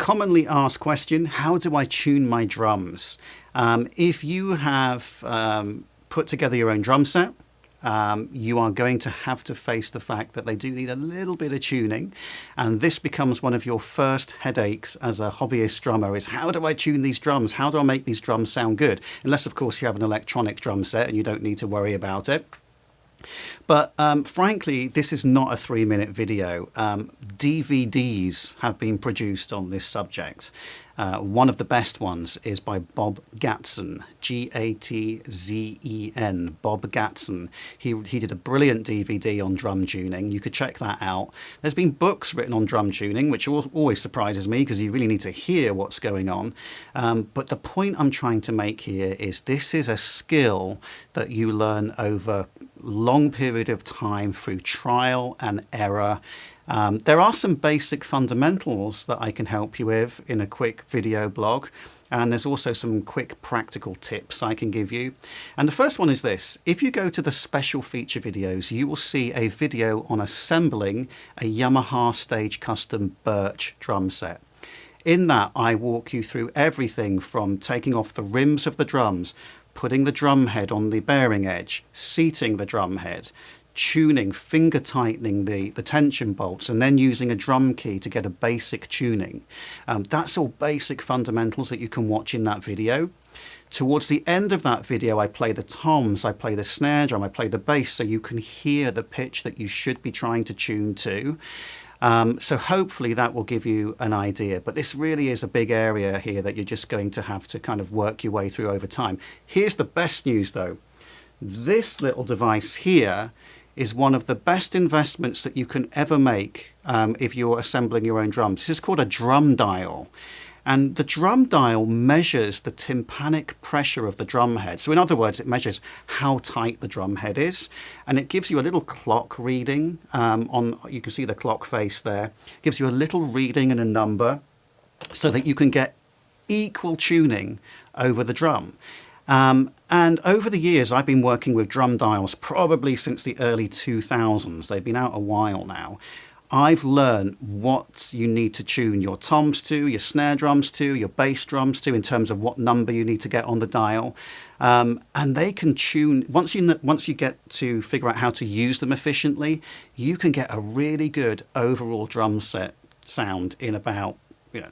commonly asked question, how do I tune my drums? If you have put together your own drum set, you are going to have to face the fact that they do need a little bit of tuning, and this becomes one of your first headaches as a hobbyist drummer is how do I tune these drums? How do I make these drums sound good? Unless of course you have an electronic drum set and you don't need to worry about it. But frankly, this is not a 3-minute video. DVDs have been produced on this subject. One of the best ones is by Bob Gatzen, G-A-T-Z-E-N, Bob Gatzen. He did a brilliant DVD on drum tuning. You could check that out. There's been books written on drum tuning, which always surprises me because you really need to hear what's going on. But the point I'm trying to make here is this is a skill that you learn over long period of time through trial and error. There are some basic fundamentals that I can help you with in a quick video blog, and there's also some quick practical tips I can give you. And the first one is this: if you go to the special feature videos, you will see a video on assembling a Yamaha Stage Custom Birch drum set. In that, I walk you through everything from taking off the rims of the drums, putting the drum head on the bearing edge, seating the drum head, tuning, finger tightening the tension bolts, and then using a drum key to get a basic tuning. That's all basic fundamentals that you can watch in that video. Towards the end of that video, I play the toms, I play the snare drum, I play the bass, so you can hear the pitch that you should be trying to tune to. So hopefully that will give you an idea, but this really is a big area here that you're just going to have to kind of work your way through over time. Here's the best news though. This little device here is one of the best investments that you can ever make if you're assembling your own drums. This is called a Drumdial. And the Drumdial measures the tympanic pressure of the drum head. So in other words, it measures how tight the drum head is. And it gives you a little clock reading you can see the clock face there. It gives you a little reading and a number so that you can get equal tuning over the drum. And over the years, I've been working with Drumdials probably since the early 2000s. They've been out a while now. I've learned what you need to tune your toms to, your snare drums to, your bass drums to, in terms of what number you need to get on the dial. And they can tune, once you get to figure out how to use them efficiently, you can get a really good overall drum set sound in about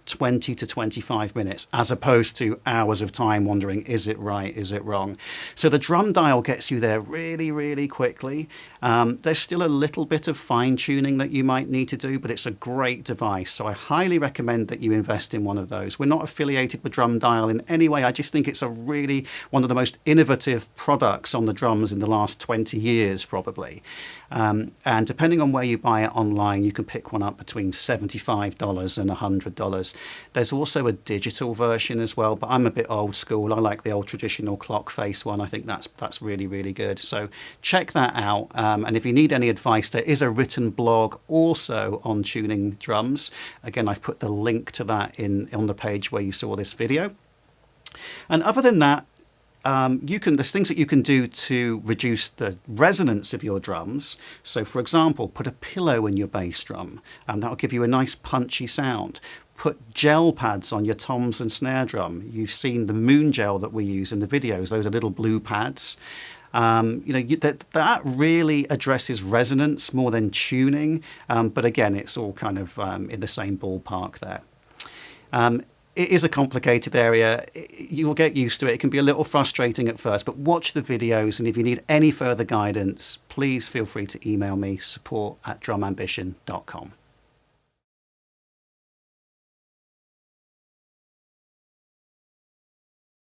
20 to 25 minutes, as opposed to hours of time wondering, is it right, is it wrong? So the Drumdial gets you there really, really quickly. There's still a little bit of fine tuning that you might need to do, but it's a great device. So I highly recommend that you invest in one of those. We're not affiliated with Drumdial in any way. I just think it's really one of the most innovative products on the drums in the last 20 years, probably. And depending on where you buy it online, you can pick one up between $75 and $100. There's also a digital version as well, but I'm a bit old school. I like the old traditional clock face one. I think that's really, really good. So check that out. And if you need any advice, there is a written blog also on tuning drums. Again, I've put the link to that on the page where you saw this video. And other than that, there's things that you can do to reduce the resonance of your drums. So for example, put a pillow in your bass drum, and that'll give you a nice punchy sound. Put gel pads on your toms and snare drum. You've seen the moon gel that we use in the videos. Those are little blue pads. That really addresses resonance more than tuning. But again, it's all kind of in the same ballpark there. It is a complicated area. You will get used to it. It can be a little frustrating at first, but watch the videos. And if you need any further guidance, please feel free to email me, support@drumambition.com.